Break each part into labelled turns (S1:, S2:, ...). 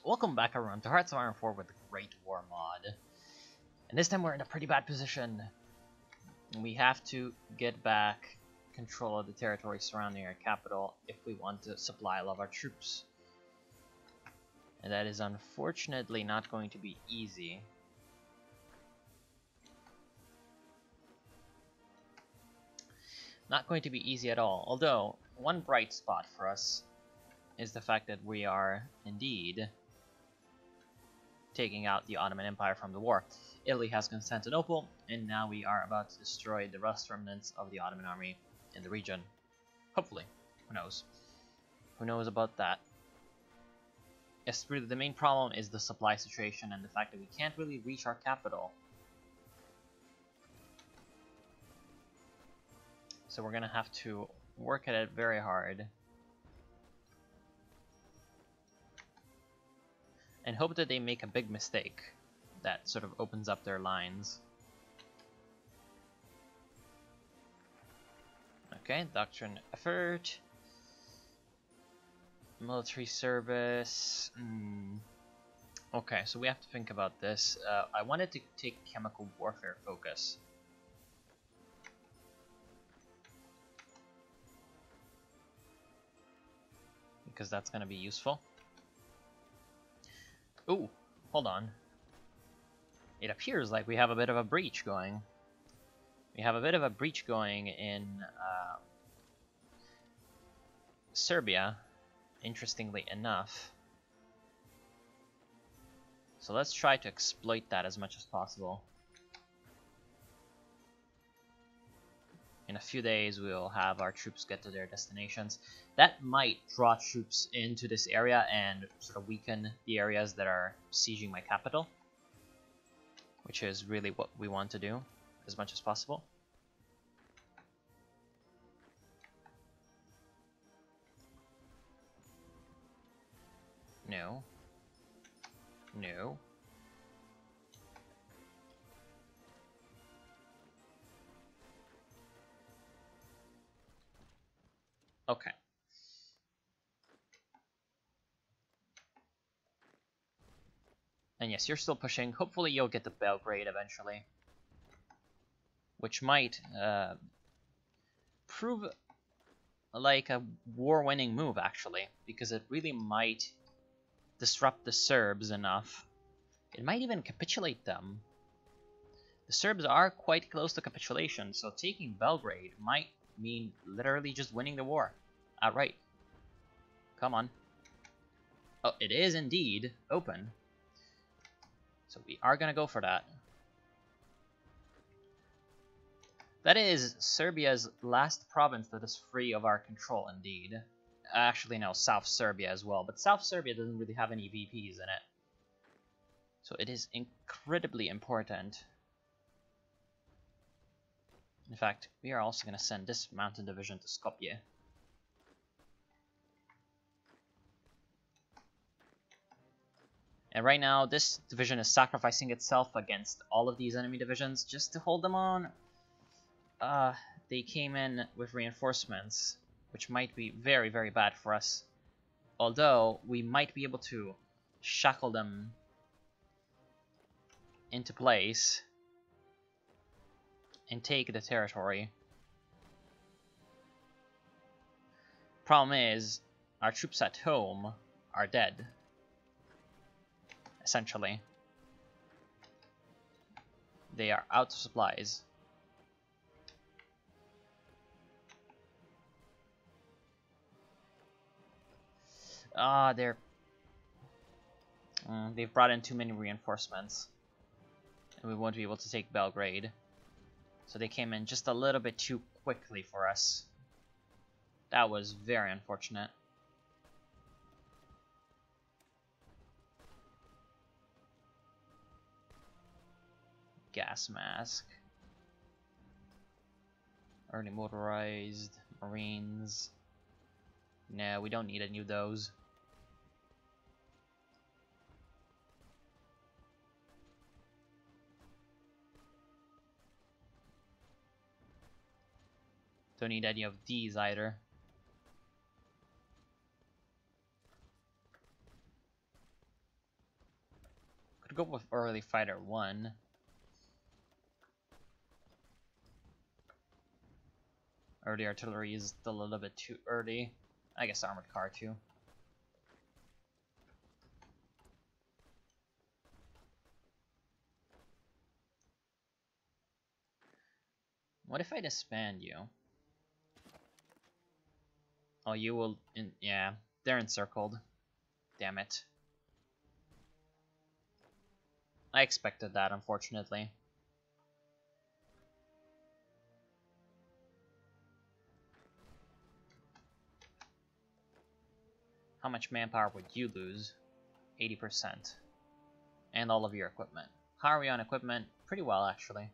S1: Welcome back everyone to Hearts of Iron 4 with the Great War mod. And this time we're in a pretty bad position. We have to get back control of the territory surrounding our capital if we want to supply all of our troops. And that is unfortunately not going to be easy. Not going to be easy at all, although one bright spot for us is the fact that we are indeed taking out the Ottoman Empire from the war. Italy has Constantinople, and now we are about to destroy the last remnants of the Ottoman army in the region. Hopefully. Who knows? Who knows about that? Yes, really the main problem is the supply situation and the fact that we can't really reach our capital. So we're gonna have to work at it very hard. And hope that they make a big mistake that sort of opens up their lines. Okay, doctrine effort. Military service. Okay, so we have to think about this. I wanted to take chemical warfare focus. Because that's going to be useful. Ooh, hold on. It appears like we have a bit of a breach going. We have a bit of a breach going in Serbia, interestingly enough. So let's try to exploit that as much as possible. In a few days, we'll have our troops get to their destinations. That might draw troops into this area and sort of weaken the areas that are sieging my capital, which is really what we want to do as much as possible. No. No. Okay. And yes, you're still pushing. Hopefully you'll get to Belgrade eventually. Which might prove like a war-winning move, actually. Because it really might disrupt the Serbs enough. It might even capitulate them. The Serbs are quite close to capitulation, so taking Belgrade might mean literally just winning the war outright. Come on. Oh, it is indeed open. So we are gonna go for that. That is Serbia's last province that is free of our control, indeed. Actually, no, South Serbia as well, but South Serbia doesn't really have any VPs in it. So it is incredibly important. In fact, we are also going to send this mountain division to Skopje. And right now, this division is sacrificing itself against all of these enemy divisions just to hold them on. They came in with reinforcements, which might be very, very bad for us. Although, we might be able to shackle them into place and take the territory. Problem is, our troops at home are dead, essentially. They are out of supplies. They've brought in too many reinforcements, and we won't be able to take Belgrade. So they came in just a little bit too quickly for us. That was very unfortunate. Gas mask. Early motorized. Marines. No, we don't need any of those. Don't need any of these either. Could go with early fighter 1. Early artillery is still a little bit too early. I guess armored car too. What if I disband you? Oh, you will... yeah, they're encircled. Damn it. I expected that, unfortunately. How much manpower would you lose? 80%. And all of your equipment. How are we on equipment? Pretty well, actually.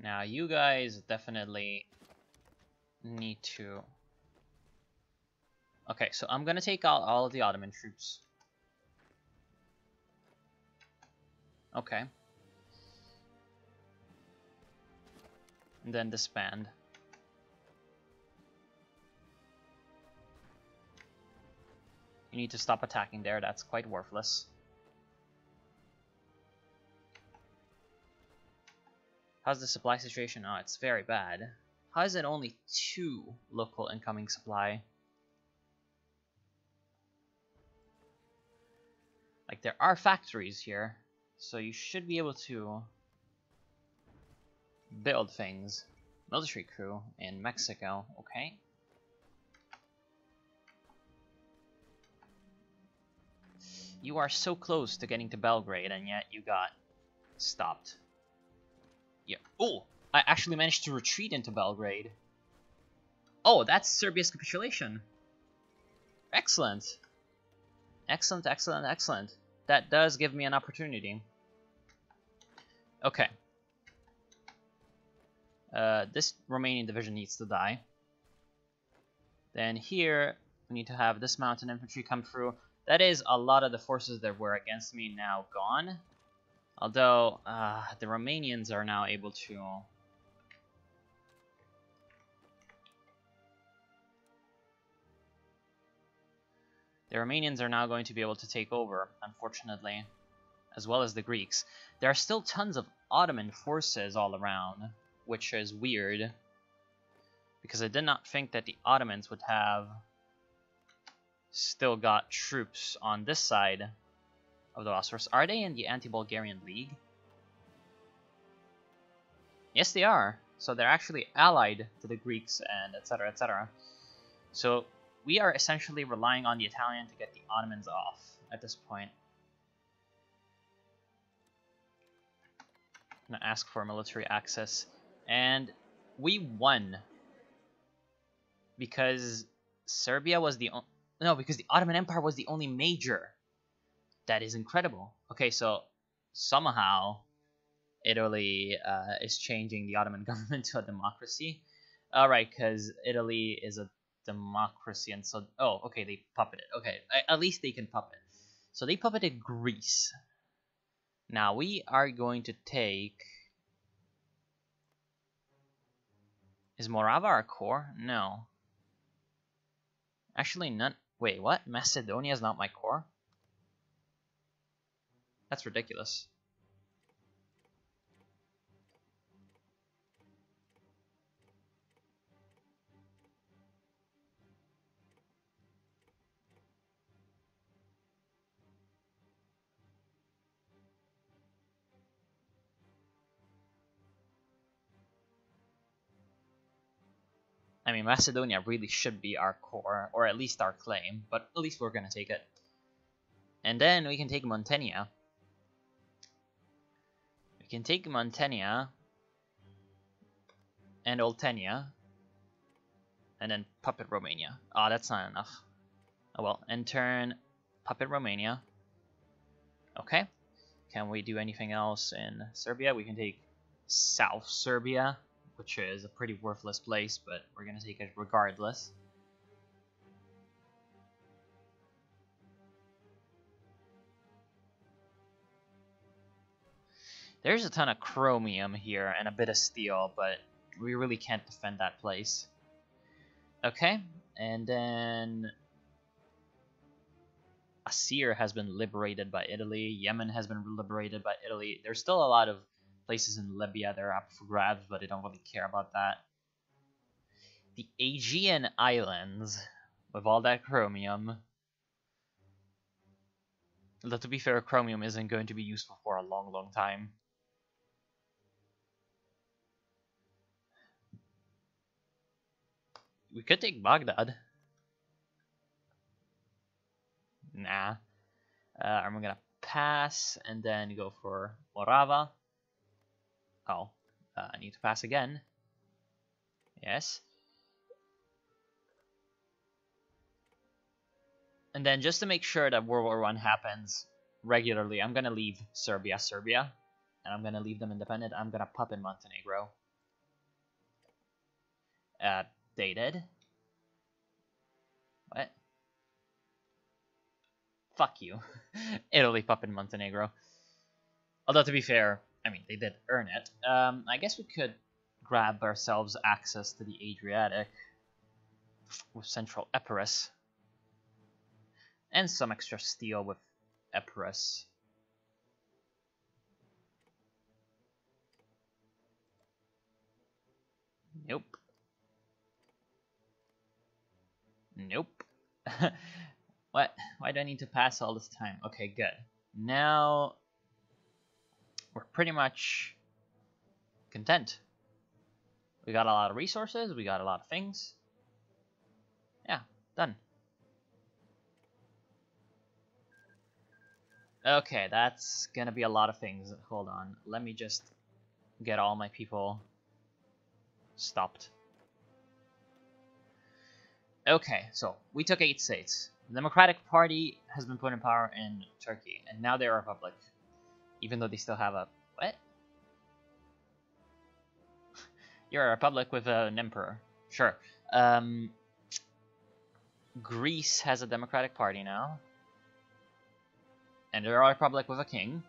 S1: Now, you guys definitely need to... Okay, so I'm gonna take out all of the Ottoman troops. Okay. And then disband. You need to stop attacking there, that's quite worthless. How's the supply situation? Oh, it's very bad. How is it only 2 local incoming supply? Like, there are factories here, so you should be able to build things. Military crew in Mexico, okay. You are so close to getting to Belgrade, and yet you got stopped. Yeah. Oh, I actually managed to retreat into Belgrade. Oh, that's Serbia's capitulation. Excellent. Excellent, excellent, excellent. That does give me an opportunity. Okay. This Romanian division needs to die. Then here, we need to have this mountain infantry come through. That is a lot of the forces that were against me now gone. Although, the Romanians are now able to... The Romanians are now going to be able to take over, unfortunately, as well as the Greeks. There are still tons of Ottoman forces all around, which is weird, because I did not think that the Ottomans would have still got troops on this side of the Bosphorus. Are they in the anti-Bulgarian League? Yes, they are. So they're actually allied to the Greeks and etc., etc. So we are essentially relying on the Italian to get the Ottomans off at this point. I'm gonna ask for military access, and we won because Serbia was the because the Ottoman Empire was the only major. That is incredible. Okay, so somehow Italy is changing the Ottoman government to a democracy. All right, because Italy is a democracy, and so okay, they puppeted. Okay, at least they can puppet. So they puppeted Greece. Now we are going to take. Is Morava our core? No. Actually, none. Wait, what? Macedonia is not my core? That's ridiculous. I mean, Macedonia really should be our core, or at least our claim, but at least we're gonna take it. And then we can take Montenia. We can take Montenia and Oltenia, and then puppet Romania. Oh, that's not enough. Oh well, and turn puppet Romania. Okay. Can we do anything else in Serbia? We can take South Serbia, which is a pretty worthless place, but we're gonna take it regardless. There's a ton of chromium here and a bit of steel, but we really can't defend that place. Okay, and then Asir has been liberated by Italy. Yemen has been liberated by Italy. There's still a lot of places in Libya that are up for grabs, but I don't really care about that. The Aegean Islands, with all that chromium. Though to be fair, chromium isn't going to be useful for a long, long time. We could take Baghdad. Nah. I'm gonna pass and then go for Morava. Oh, I need to pass again. Yes. And then just to make sure that World War I happens regularly, I'm gonna leave Serbia, and I'm gonna leave them independent. I'm gonna pop in Montenegro. They did? What? Fuck you. Italy pop in Montenegro. Although to be fair, I mean, they did earn it. I guess we could grab ourselves access to the Adriatic with Central Epirus. And some extra steel with Epirus. Nope. Nope. What? Why do I need to pass all this time? Okay, good. Now we're pretty much content. We got a lot of resources, we got a lot of things. Yeah, done. Okay, that's gonna be a lot of things. Hold on, let me just get all my people stopped. Okay, so we took 8 states. The Democratic Party has been put in power in Turkey, and now they're a republic. Even though they still have a... What? You're a republic with an emperor. Sure. Greece has a Democratic Party now. And they're a republic with a king.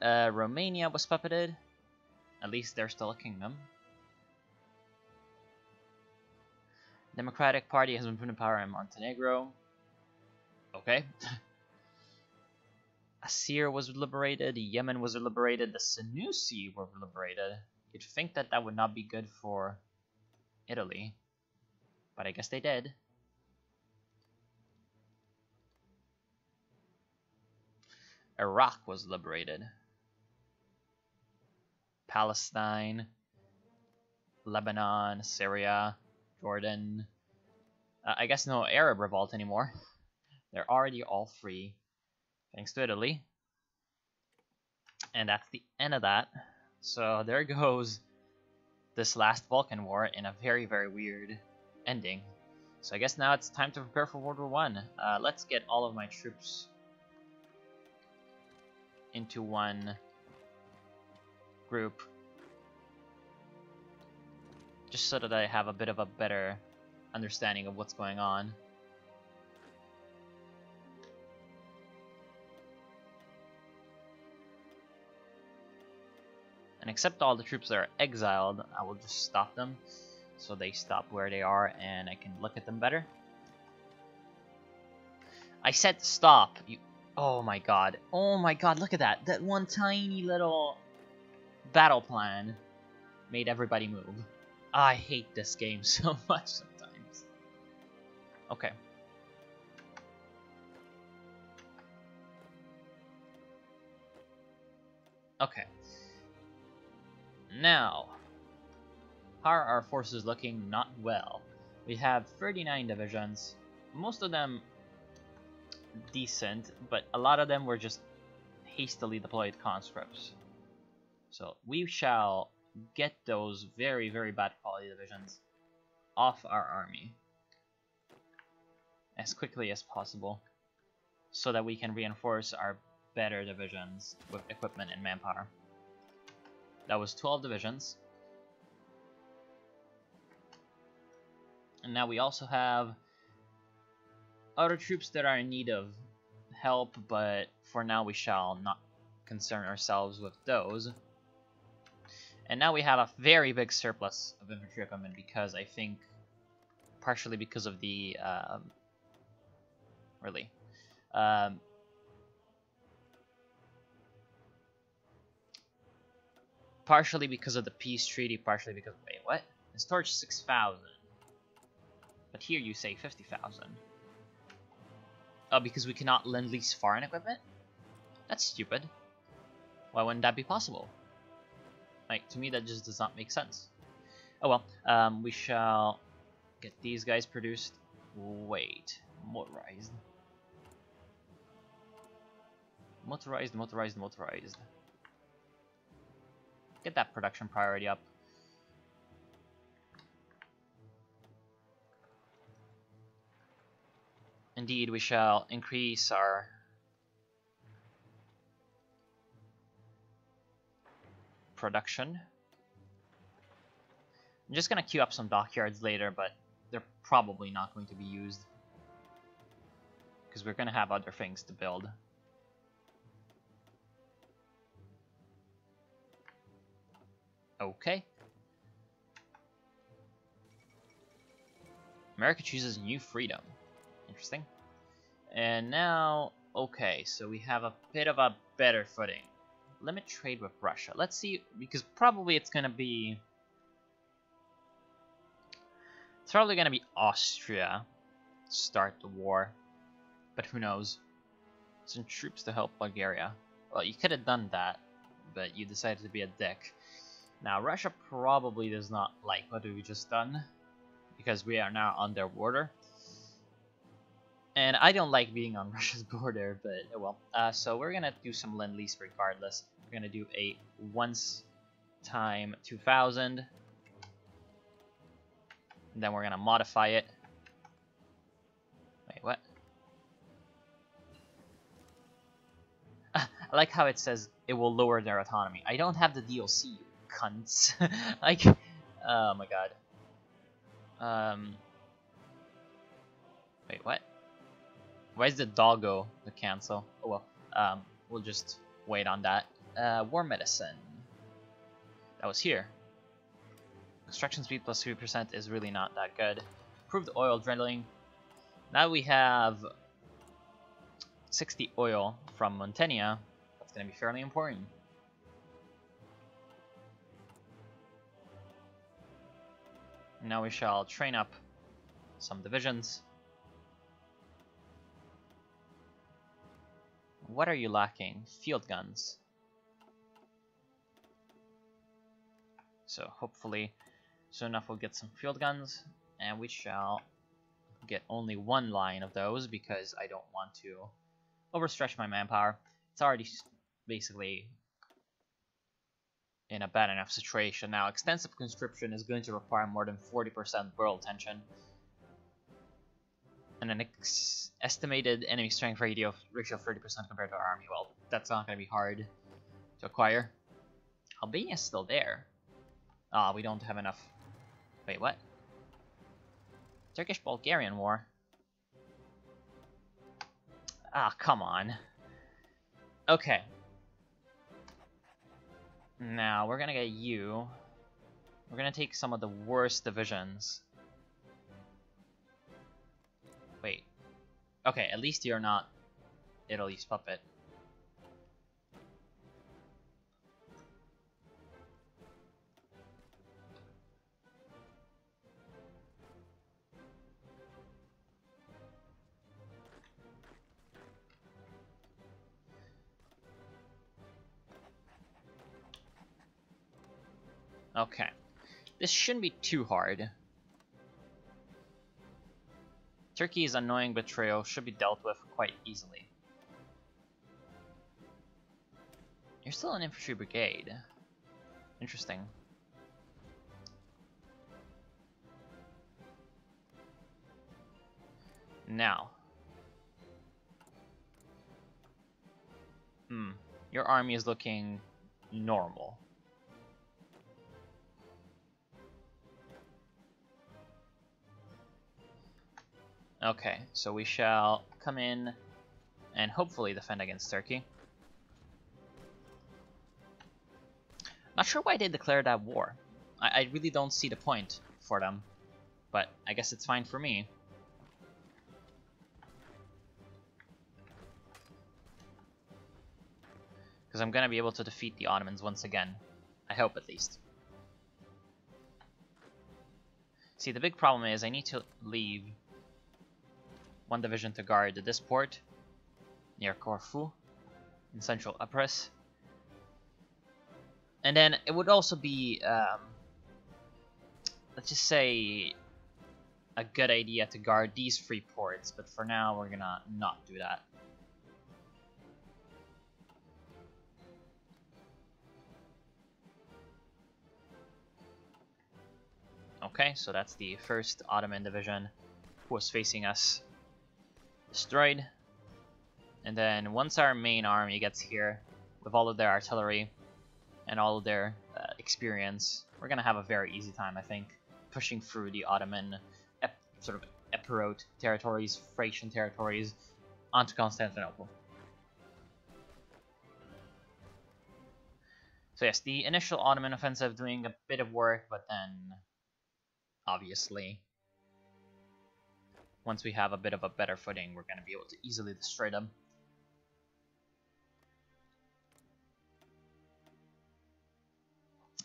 S1: Romania was puppeted. At least they're still a kingdom. Democratic Party has been put in power in Montenegro. Okay. Asir was liberated, Yemen was liberated, the Senussi were liberated. You'd think that that would not be good for Italy, but I guess they did. Iraq was liberated. Palestine, Lebanon, Syria, Jordan. I guess no Arab revolt anymore. They're already all free, thanks to Italy. And that's the end of that. So there goes this last Balkan War in a very, very weird ending. So I guess now it's time to prepare for World War I. Let's get all of my troops into one group, just so that I have a bit of a better understanding of what's going on. And except all the troops that are exiled, I will just stop them so they stop where they are and I can look at them better. I said stop. You... Oh my god. Oh my god, look at that. That one tiny little battle plan made everybody move. I hate this game so much sometimes. Okay. Okay. Now, how are our forces looking? Not well. We have 39 divisions, most of them decent, but a lot of them were just hastily deployed conscripts. So we shall get those very, very bad quality divisions off our army as quickly as possible so that we can reinforce our better divisions with equipment and manpower. That was 12 divisions. And now we also have other troops that are in need of help, but for now we shall not concern ourselves with those. And now we have a very big surplus of infantry equipment because I think, partially because of the, partially because of the peace treaty, partially because, wait, what? In storage 6,000. But here you say 50,000. Oh, because we cannot lend-lease foreign equipment? That's stupid. Why wouldn't that be possible? Like, to me that just does not make sense. Oh well, we shall get these guys produced. Wait, motorized. Motorized. Get that production priority up. Indeed, we shall increase our production. I'm just gonna queue up some dockyards later, but they're probably not going to be used because we're gonna have other things to build. Okay. America chooses new freedom. Interesting. And now, okay, so we have a bit of a better footing. Limit trade with Russia. Let's see, because probably it's gonna be... It's probably gonna be Austria to start the war. But who knows? Send troops to help Bulgaria. Well, you could have done that, but you decided to be a dick. Now, Russia probably does not like what we've just done, because we are now on their border. And I don't like being on Russia's border, but oh well. So we're gonna do some lend-lease regardless. We're gonna do a once time 2,000. And then we're gonna modify it. Wait, what? I like how it says it will lower their autonomy. I don't have the DLC, you cunts. Like, oh my god. Wait, what? Why is the doggo the cancel? Oh well, we'll just wait on that. War medicine. That was here. Construction speed plus 3% is really not that good. Improved oil drilling. Now we have 60 oil from Montania. That's going to be fairly important. Now we shall train up some divisions. What are you lacking? Field guns. So hopefully soon enough we'll get some field guns, and we shall get only one line of those because I don't want to overstretch my manpower. It's already basically in a bad enough situation. Now, extensive conscription is going to require more than 40% borough attention. And an estimated enemy strength ratio of 30% compared to our army. Well, that's not going to be hard to acquire. Albania's still there. Ah, we don't have enough. Wait, what? Turkish-Bulgarian war. Ah, come on. Okay. Now, we're gonna get you. We're gonna take some of the worst divisions. Wait. Okay, at least you're not Italy's puppet. Okay. This shouldn't be too hard. Turkey's annoying betrayal should be dealt with quite easily. You're still an infantry brigade. Interesting. Now. Your army is looking normal. Okay, so we shall come in and hopefully defend against Turkey. Not sure why they declared that war. I really don't see the point for them, but I guess it's fine for me. Because I'm going to be able to defeat the Ottomans once again. I hope, at least. See, the big problem is I need to leave one division to guard this port near Corfu in central Epirus. And then it would also be, let's just say, a good idea to guard these 3 ports. But for now, we're going to not do that. Okay, so that's the first Ottoman division who was facing us destroyed. And then once our main army gets here with all of their artillery and all of their experience, we're gonna have a very easy time, I think, pushing through the Ottoman sort of Epirot territories, Thracian territories, onto Constantinople. So yes, the initial Ottoman offensive doing a bit of work, but then obviously once we have a bit of a better footing, we're going to be able to easily destroy them.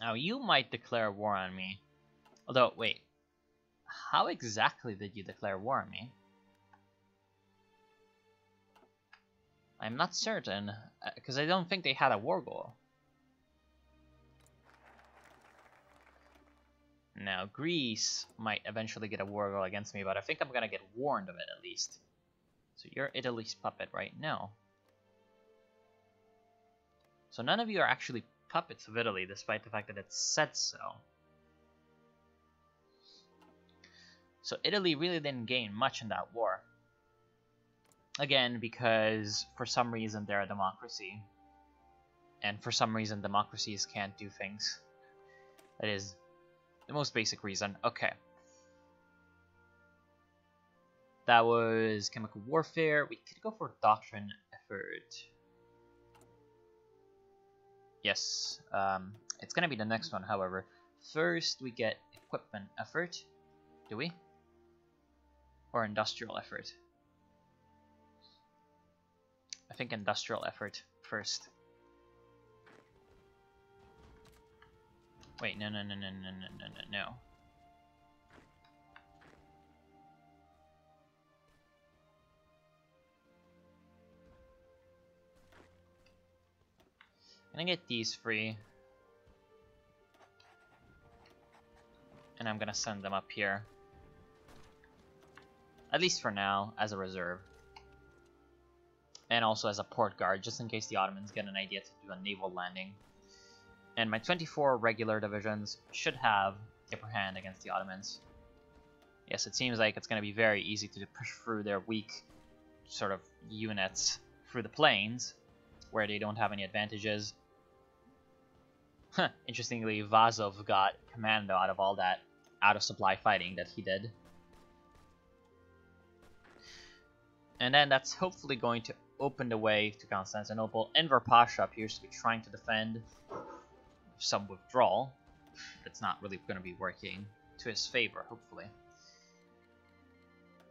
S1: Now you might declare war on me. Although, wait, how exactly did you declare war on me? I'm not certain, because I don't think they had a war goal. Now, Greece might eventually get a war goal against me, but I think I'm gonna get warned of it at least. So you're Italy's puppet, right? No. So none of you are actually puppets of Italy, despite the fact that it said so. So Italy really didn't gain much in that war. Again, because for some reason they're a democracy. And for some reason democracies can't do things. That is the most basic reason. Okay. That was chemical warfare. We could go for doctrine effort. Yes. It's gonna be the next one, however. First we get equipment effort. Do we? Or industrial effort? I think industrial effort first. Wait, no. I'm gonna get these free. And I'm gonna send them up here. At least for now, as a reserve. And also as a port guard, just in case the Ottomans get an idea to do a naval landing. And my 24 regular divisions should have the upper hand against the Ottomans. Yes, it seems like it's going to be very easy to push through their weak sort of units through the plains, where they don't have any advantages. Interestingly, Vazov got commando out of all that out-of-supply fighting that he did. And then that's hopefully going to open the way to Constantinople. Enver Pasha appears to be trying to defend some withdrawal. That's not really going to be working to his favor, hopefully.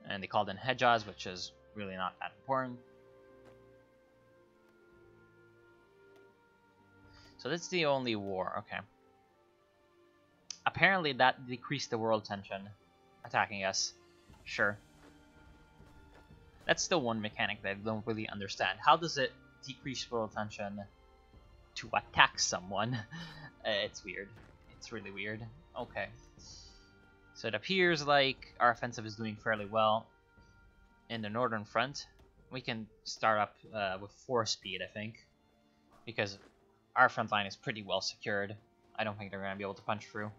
S1: And they called in Hejaz, which is really not that important. So that's the only war, okay. Apparently that decreased the world tension attacking us. Sure. That's still one mechanic that I don't really understand. How does it decrease world tension to attack someone? It's weird. It's really weird. Okay. So it appears like our offensive is doing fairly well in the northern front. We can start up with 4 speed, I think, because our front line is pretty well secured. I don't think they're going to be able to punch through.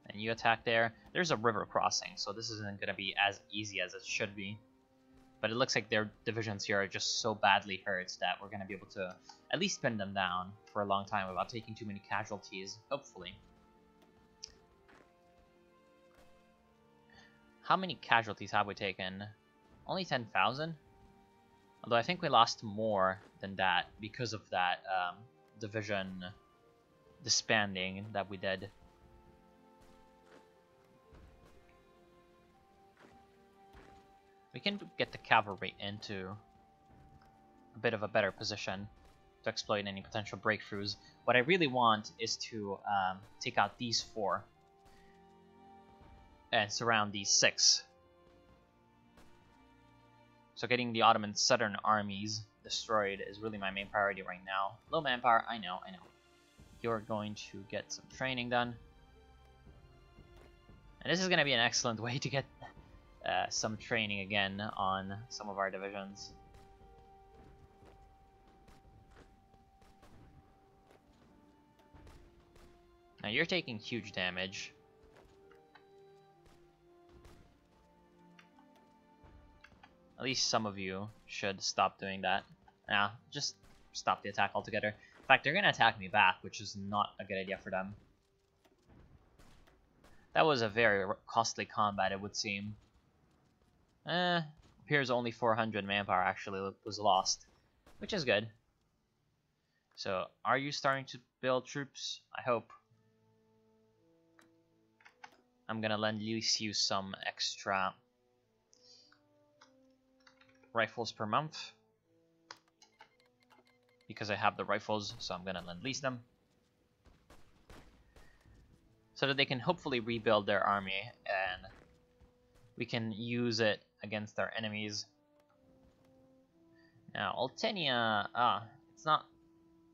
S1: And you attack there. There's a river crossing, so this isn't going to be as easy as it should be. But it looks like their divisions here are just so badly hurt that we're going to be able to at least pin them down for a long time without taking too many casualties, hopefully. How many casualties have we taken? Only 10,000? Although I think we lost more than that because of that division disbanding that we did. We can get the cavalry into a bit of a better position to exploit any potential breakthroughs. What I really want is to take out these 4 and surround these 6. So getting the Ottoman southern armies destroyed is really my main priority right now. Low manpower, I know. You're going to get some training done. And this is going to be an excellent way to get some training again on some of our divisions. Now you're taking huge damage. At least some of you should stop doing that. Nah, just stop the attack altogether. In fact, they're going to attack me back, which is not a good idea for them. That was a very costly combat, it would seem. Appears only 400 manpower actually was lost, which is good. So, are you starting to build troops? I hope. I'm gonna lend lease you some extra rifles per month. Because I have the rifles, so I'm gonna lend lease them. So that they can hopefully rebuild their army, and we can use it against our enemies. Now, Oltenia, it's not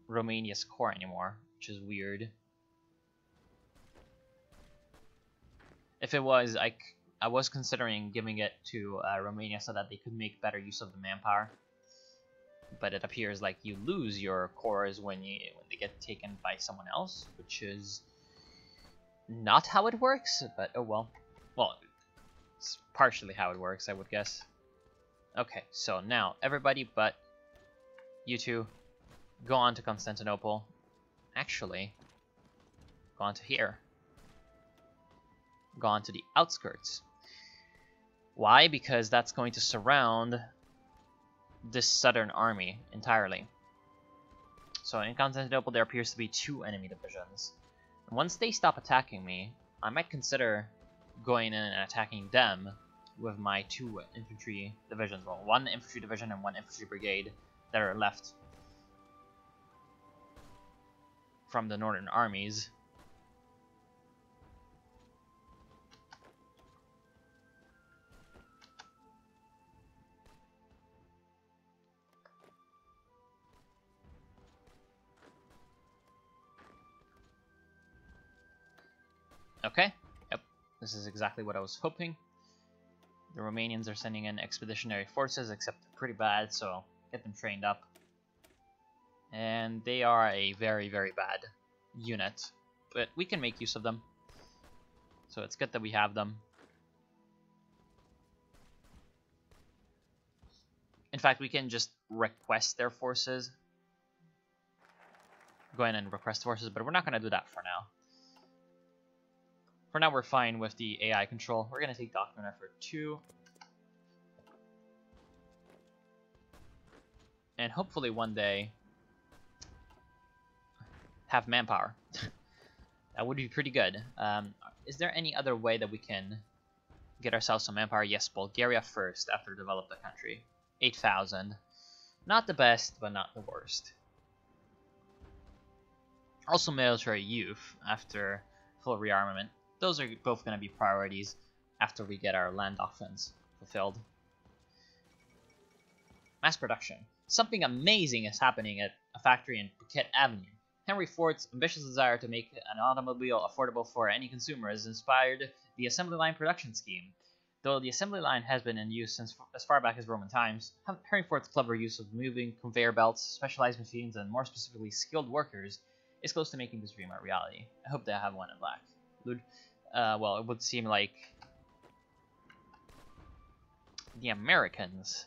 S1: Romania's core anymore, which is weird. If it was, I was considering giving it to Romania so that they could make better use of the manpower. But it appears like you lose your cores when they get taken by someone else, which is not how it works, but oh well. Well, it's partially how it works, I would guess. Okay, so now everybody but you two go on to Constantinople. Actually, go on to here. Go on to the outskirts. Why? Because that's going to surround this southern army entirely. So in Constantinople there appears to be 2 enemy divisions. And once they stop attacking me, I might consider going in and attacking them with my 2 infantry divisions. Well, 1 infantry division and 1 infantry brigade that are left from the northern armies. Okay, yep, this is exactly what I was hoping. The Romanians are sending in expeditionary forces, except they're pretty bad, so get them trained up. And they are a very, very bad unit, but we can make use of them. So it's good that we have them. In fact, we can just request their forces. Go in and request forces, but we're not going to do that for now. For now, we're fine with the AI control. We're going to take Document Effort 2. And hopefully one day have manpower. That would be pretty good. Is there any other way that we can get ourselves some manpower? Yes, Bulgaria first after develop the country. 8,000. Not the best, but not the worst. Also military youth after full rearmament. Those are both going to be priorities after we get our land offense fulfilled. Mass production. Something amazing is happening at a factory in Bouquet Avenue. Henry Ford's ambitious desire to make an automobile affordable for any consumer has inspired the assembly line production scheme. Though the assembly line has been in use since as far back as Roman times, Henry Ford's clever use of moving conveyor belts, specialized machines, and more specifically skilled workers is close to making this dream a reality. I hope they have one in black. Well, it would seem like the Americans,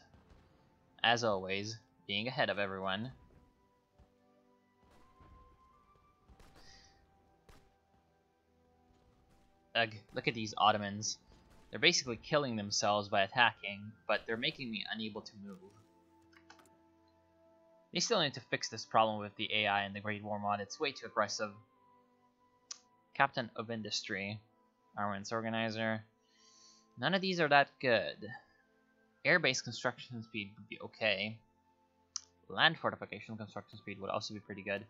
S1: as always, being ahead of everyone. Ugh, look at these Ottomans. They're basically killing themselves by attacking, but they're making me unable to move. They still need to fix this problem with the AI and the Great War mod. It's way too aggressive. Captain of Industry. Armaments Organizer. None of these are that good. Air-based construction speed would be okay. Land fortification construction speed would also be pretty good.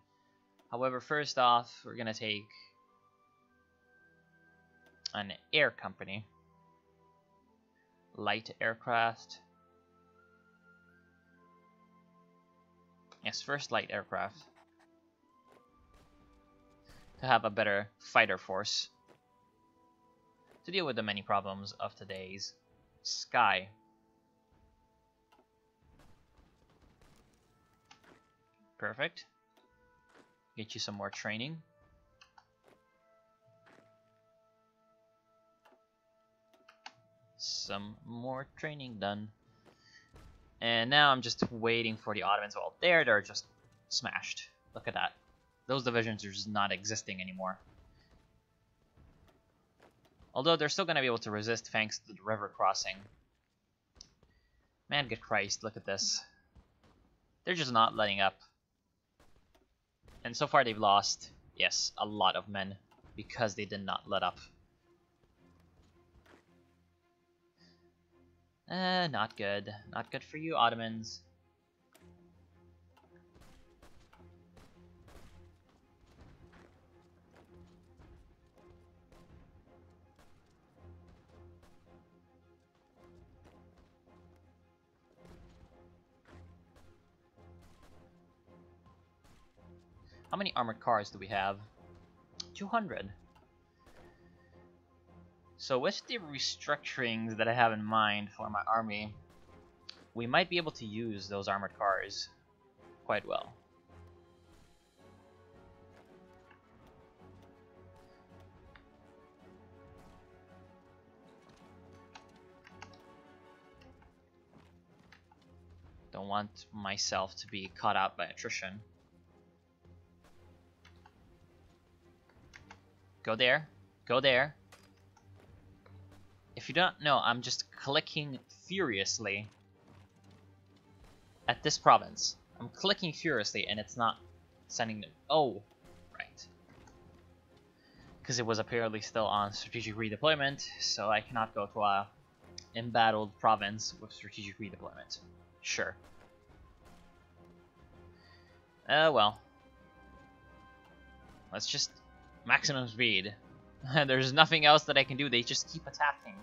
S1: However, first off, we're going to take an air company. Light aircraft. Yes, first light aircraft. To have a better fighter force. To deal with the many problems of today's sky. Perfect. Get you some more training. Some more training done. And now I'm just waiting for the Ottomans. Well, they're just smashed. Look at that. Those divisions are just not existing anymore. Although they're still going to be able to resist thanks to the river crossing. Man, good Christ, look at this. They're just not letting up. And so far they've lost, yes, a lot of men because they did not let up. Not good. Not good for you, Ottomans. How many armored cars do we have? 200. So with the restructurings that I have in mind for my army, we might be able to use those armored cars quite well. Don't want myself to be caught out by attrition. Go there. Go there. If you don't know, I'm just clicking furiously at this province. I'm clicking furiously and it's not sending them. Oh, right. Because it was apparently still on strategic redeployment, so I cannot go to a embattled province with strategic redeployment. Sure. Well. Let's just maximum speed. There's nothing else that I can do. They just keep attacking.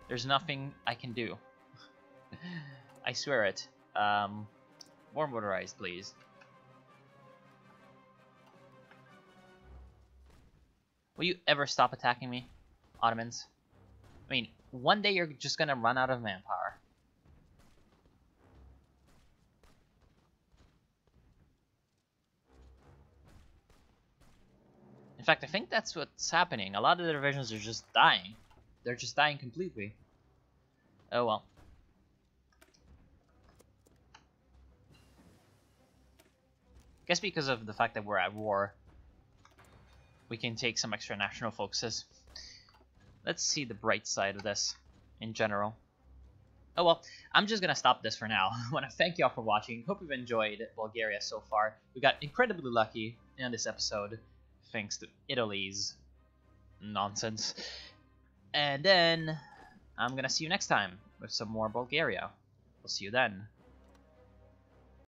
S1: There's nothing I can do. I swear it. More motorized, please. Will you ever stop attacking me, Ottomans? I mean, one day you're just gonna run out of manpower. In fact, I think that's what's happening. A lot of the divisions are just dying. They're just dying completely. Oh well. Guess because of the fact that we're at war, we can take some extra national focuses. Let's see the bright side of this in general. Oh well, I'm just gonna stop this for now. I want to thank you all for watching. Hope you've enjoyed Bulgaria so far. We got incredibly lucky in this episode, thanks to Italy's nonsense. And then I'm gonna see you next time with some more Bulgaria. We'll see you then.